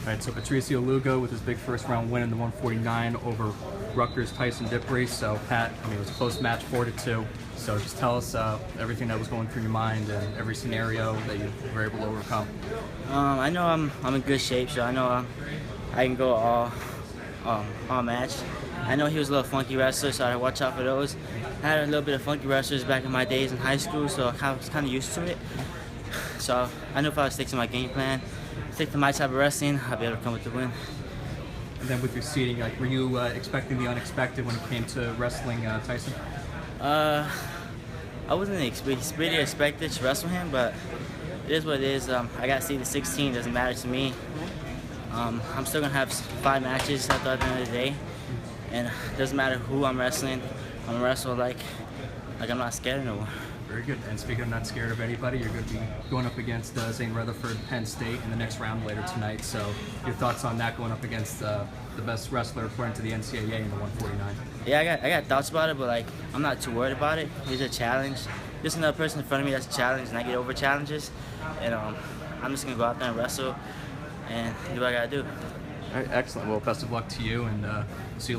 Right, so Patricio Lugo with his big first round win in the 149 over Rutgers Tyson Dippery. So Pat, I mean, it was a close match, 4-2. So just tell us everything that was going through your mind and every scenario that you were able to overcome. I know I'm in good shape, so I know I can go all match. I know he was a little funky wrestler, so I watch out for those. I had a little bit of funky wrestlers back in my days in high school, so I was kind of used to it. So I knew if I would stick to my game plan, stick to my type of wrestling, I'll be able to come with the win. And then with your seating, like, were you expecting the unexpected when it came to wrestling Tyson? I wasn't really expected to wrestle him, but it is what it is. I got seeded 16, doesn't matter to me. I'm still gonna have 5 matches at the end of the day, and it doesn't matter who I'm wrestling. I'm gonna wrestle like I'm not scared of no one. Very good. And speaking of not scared of anybody, you're going to be going up against Zane Rutherford, Penn State, in the next round later tonight. So your thoughts on that, going up against the best wrestler according to the NCAA in the 149? Yeah, I got thoughts about it, but like I'm not too worried about it. It's a challenge. Just another person in front of me that's a challenge, and I get over challenges. And I'm just gonna go out there and wrestle and do what I gotta do. All right, excellent. Well, best of luck to you, and see you